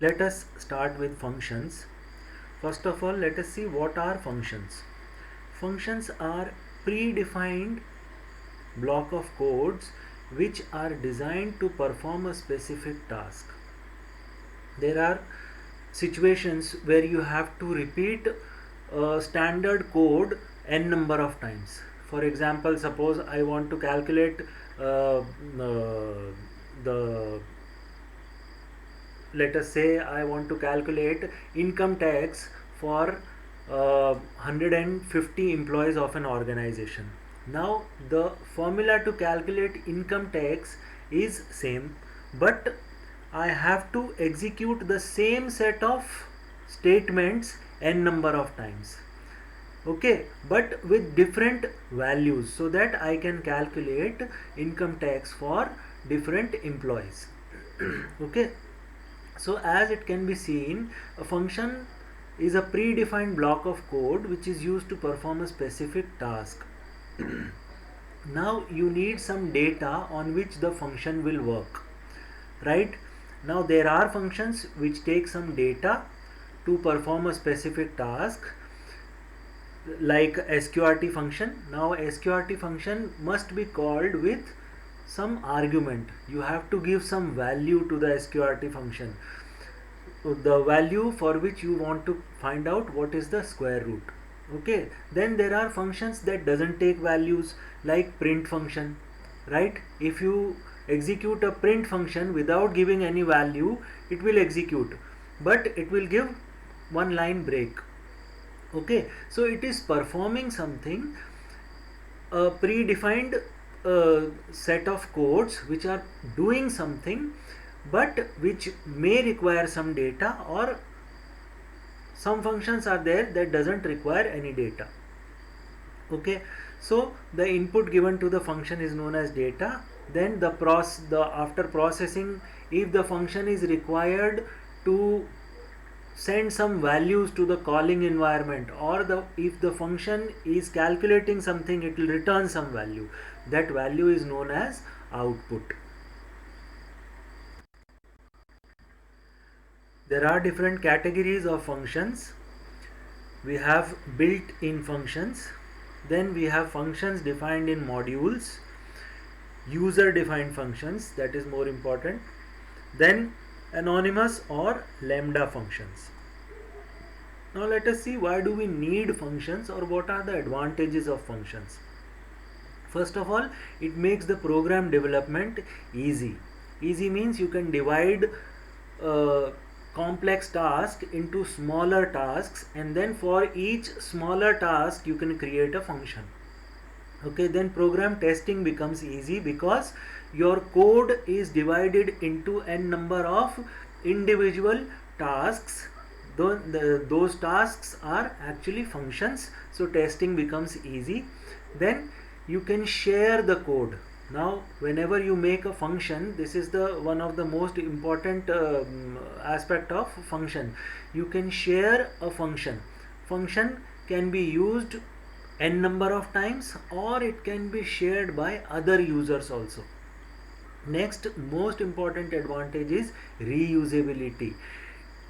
Let us start with functions. First of all, let us see what are functions. Functions are predefined block of codes which are designed to perform a specific task. There are situations where you have to repeat a standard code n number of times. For example, suppose I want to calculate the let us say I want to calculate income tax for 150 employees of an organization. Now the formula to calculate income tax is same, but I have to execute the same set of statements n number of times. Okay, but with different values, so that I can calculate income tax for different employees. Okay, so as it can be seen, a function is a predefined block of code which is used to perform a specific task. Now you need some data on which the function will work, right? Now there are functions which take some data to perform a specific task, like sqrt function. Now sqrt function must be called with some argument. You have to give some value to the sqrt function, the value for which you want to find out what is the square root. Okay, then there are functions that doesn't take values, like print function, right? If you execute a print function without giving any value, it will execute, but it will give one line break. Okay, so it is performing something, a predefined set of codes which are doing something, but which may require some data, or some functions are there that doesn't require any data. Okay, so the input given to the function is known as data. Then after processing, if the function is required to send some values to the calling environment, or if the function is calculating something, it will return some value. That value is known as output. There are different categories of functions. We have built-in functions, then we have functions defined in modules, user defined functions, that is more important, then anonymous or lambda functions. Now let us see, why do we need functions, or what are the advantages of functions. First of all, it makes the program development easy. Easy means you can divide complex task into smaller tasks, and then for each smaller task you can create a function. Okay, then program testing becomes easy because your code is divided into n number of individual tasks. Those tasks are actually functions, so testing becomes easy. Then you can share the code. Now whenever you make a function, this is the one of the most important aspect of function. You can share a function can be used n number of times, or it can be shared by other users also. Next most important advantage is reusability.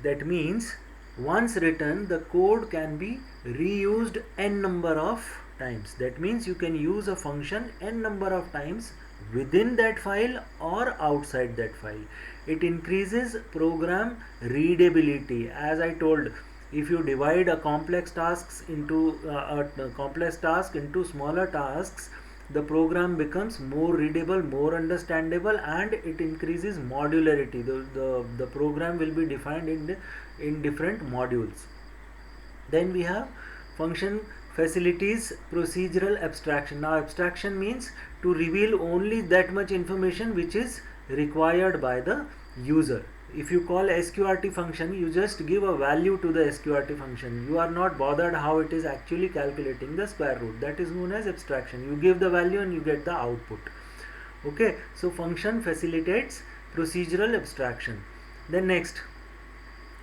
That means once written, the code can be reused n number of times. That means you can use a function n number of times within that file or outside that file. It increases program readability. As I told, if you divide a complex task into smaller tasks, the program becomes more readable, more understandable, and it increases modularity. The program will be defined in different modules. Then we have function facilities procedural abstraction. Now abstraction means to reveal only that much information which is required by the user. If you call sqrt function, you just give a value to the sqrt function. You are not bothered how it is actually calculating the square root. That is known as abstraction. You give the value and you get the output. Okay, so function facilitates procedural abstraction. Then next,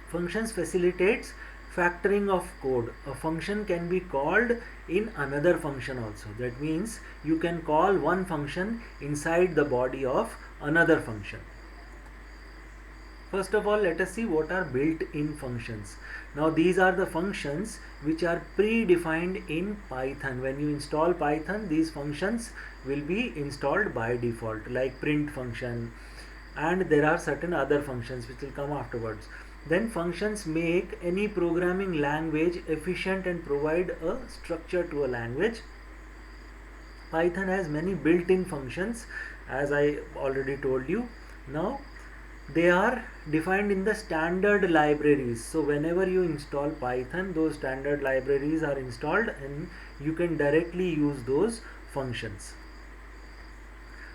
functions facilitates factoring of code. A function can be called in another function also. That means you can call one function inside the body of another function. First of all, let us see what are built-in functions. Now these are the functions which are predefined in Python. When you install Python, these functions will be installed by default, like print function, and there are certain other functions which will come afterwards. Then functions make any programming language efficient and provide a structure to a language. Python has many built-in functions, as I already told you. Now they are defined in the standard libraries. So whenever you install Python, those standard libraries are installed and you can directly use those functions.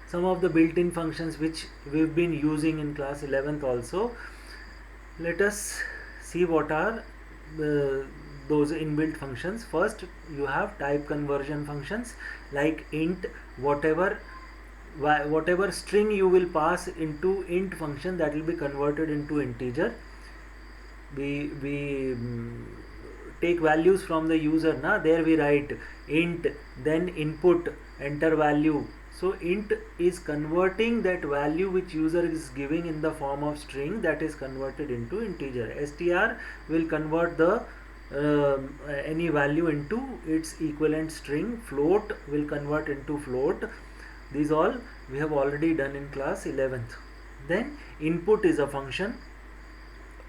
Some of the built-in functions which we've been using in class 11th also. Let us see what are those inbuilt functions. First, you have type conversion functions like int. Whatever string you will pass into int function, that will be converted into integer. We take values from the user. There we write int, then input, enter value. So int is converting that value which user is giving in the form of string, that is converted into integer. Str will convert the any value into its equivalent string. Float will convert into float. These all we have already done in class 11th. Then input is a function.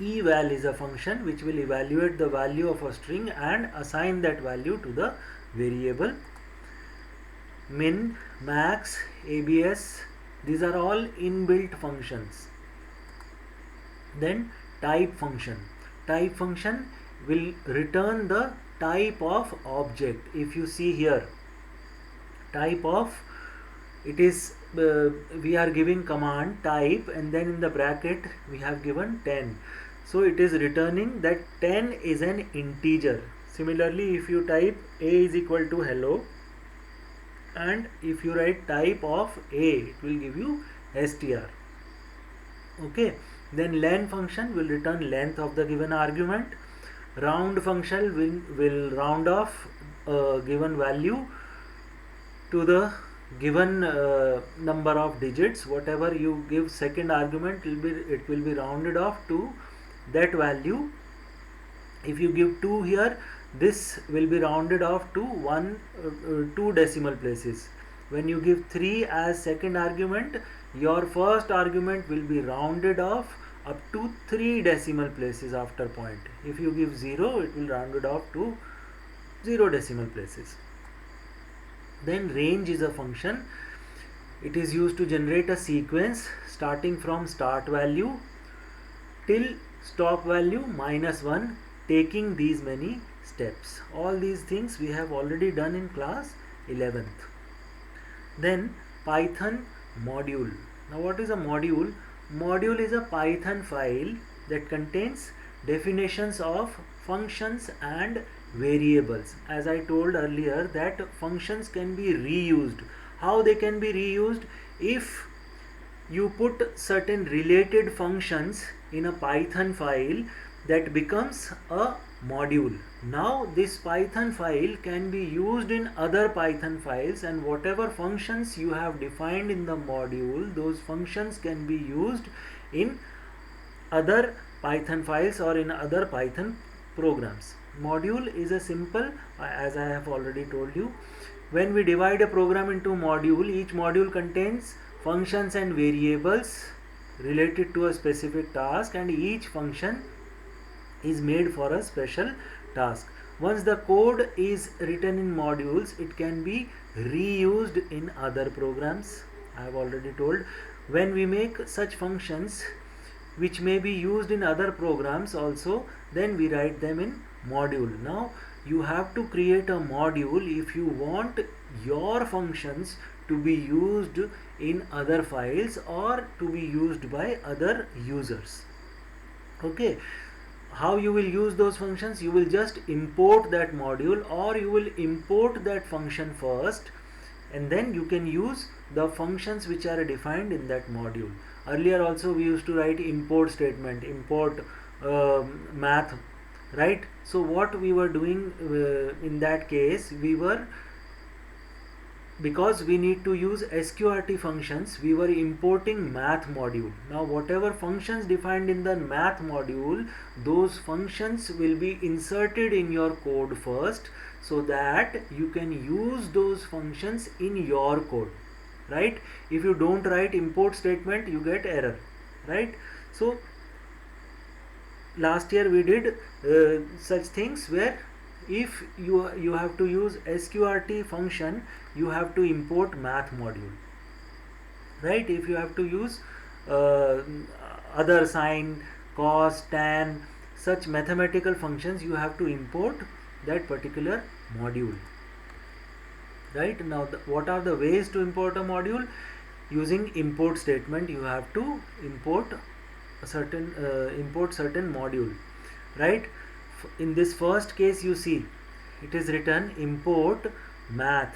Eval is a function which will evaluate the value of a string and assign that value to the variable. Min, max, abs, these are all inbuilt functions. Then type function. Type function will return the type of object. If you see here, type of, it is we are giving command type and then in the bracket we have given 10. So it is returning that 10 is an integer. Similarly, if you type a is equal to hello, and if you write type of a, it will give you str. Okay, then len function will return length of the given argument. Round function will round off a given value to the given number of digits. Whatever you give second argument, it will be rounded off to that value. If you give 2 here, this will be rounded off to 2 decimal places. When you give 3 as second argument, your first argument will be rounded off up to 3 decimal places after point. If you give 0, it will round it off to 0 decimal places. Then range is a function. It is used to generate a sequence starting from start value till stop value -1, taking these many steps. All these things we have already done in class 11th. Then Python module. Now what is a module? Module is a Python file that contains definitions of functions and variables. As I told earlier, that functions can be reused. How they can be reused? If you put certain related functions in a Python file, that becomes a module. Now this Python file can be used in other Python files, and whatever functions you have defined in the module, those functions can be used in other Python files or in other Python programs. Module is a simple, as I have already told you, when we divide a program into module, each module contains functions and variables related to a specific task, and each function is made for a special task. Once the code is written in modules, it can be reused in other programs. I have already told, when we make such functions which may be used in other programs also, then we write them in module. Now you have to create a module if you want your functions to be used in other files or to be used by other users. Okay, how you will use those functions? You will just import that module, or you will import that function first, and then you can use the functions which are defined in that module. Earlier also we used to write import statement, import math, right? So what we were doing in that case, we were because we need to use sqrt functions, we were importing math module. Now whatever functions defined in the math module, those functions will be inserted in your code first, so that you can use those functions in your code, right? If you don't write import statement, you get error, right? So last year we did such things where if you have to use sqrt function, you have to import math module, right? If you have to use uh, other sine, cos, tan, such mathematical functions, you have to import that particular module, right? Now what are the ways to import a module? Using import statement, you have to import a certain module, right? In this first case, you see it is written import math.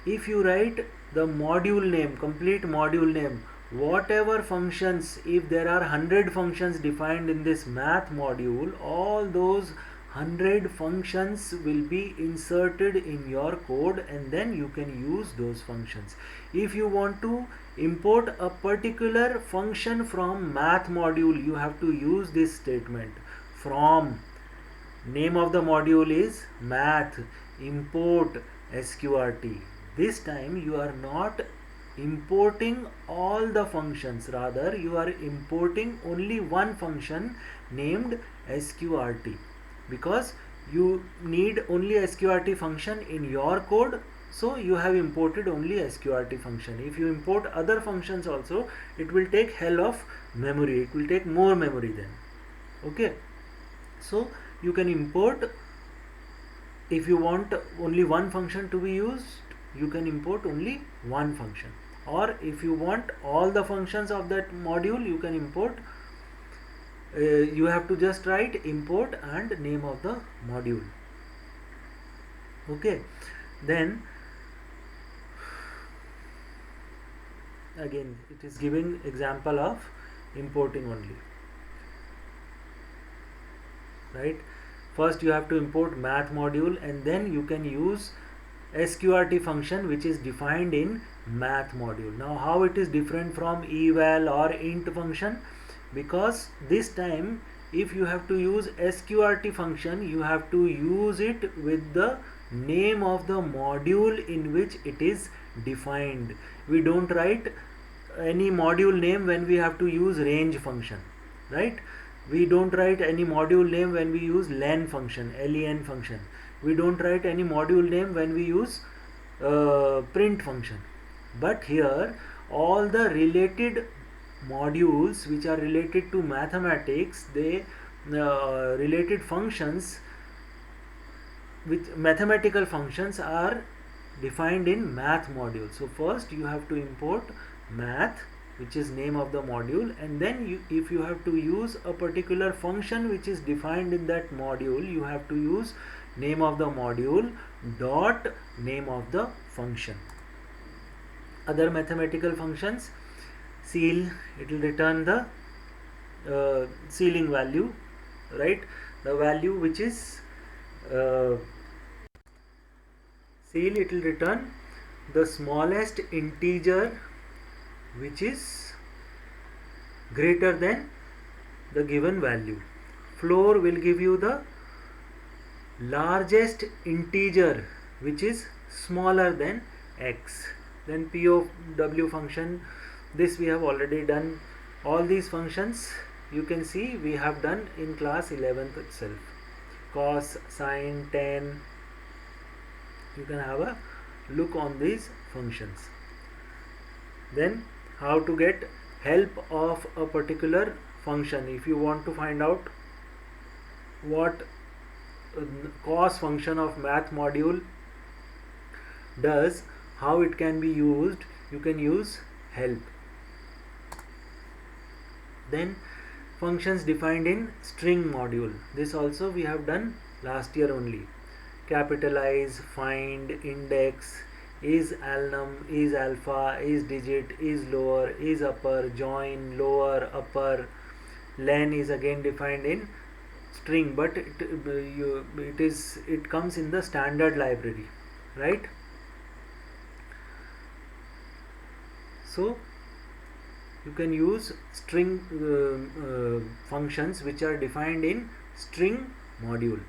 If you write the module name, complete module name, whatever functions, if there are 100 functions defined in this math module, all those 100 functions will be inserted in your code, and then you can use those functions. If you want to import a particular function from math module, you have to use this statement. From, name of the module is math, import sqrt. This time you are not importing all the functions, rather you are importing only one function named sqrt, because you need only sqrt function in your code, so you have imported only sqrt function. If you import other functions also, it will take hell of memory, it will take more memory then. Okay, so you can import, if you want only one function to be used, you can import only one function, or if you want all the functions of that module, you can import, you have to just write import and name of the module. Okay, then again it is giving example of importing only, right? First you have to import math module, and then you can use sqrt function which is defined in math module. Now how it is different from eval or int function? Because this time if you have to use sqrt function, you have to use it with the name of the module in which it is defined. We don't write any module name when we have to use range function, right? We don't write any module name when we use len function, len function. We don't write any module name when we use print function. But here all the related modules which are related to mathematics, they related functions with mathematical functions are defined in math module. So first you have to import math, which is name of the module, and then if you have to use a particular function which is defined in that module, you have to use name of the module dot name of the function. Other mathematical functions, ceil, it will return the ceiling value, right? The value which is ceil, it will return the smallest integer which is greater than the given value. Floor will give you the largest integer which is smaller than x. Then POW function, this we have already done. All these functions you can see we have done in class 11th itself. Cos, sine, tan, you can have a look on these functions. Then how to get help of a particular function. If you want to find out what cos function of math module does, how it can be used, you can use help. Then functions defined in string module, this also we have done last year only. Capitalize, find, index, is alnum, is alpha, is digit, is lower, is upper, join, lower, upper. Len is again defined in string, but it comes in the standard library, right? So you can use string functions which are defined in string module.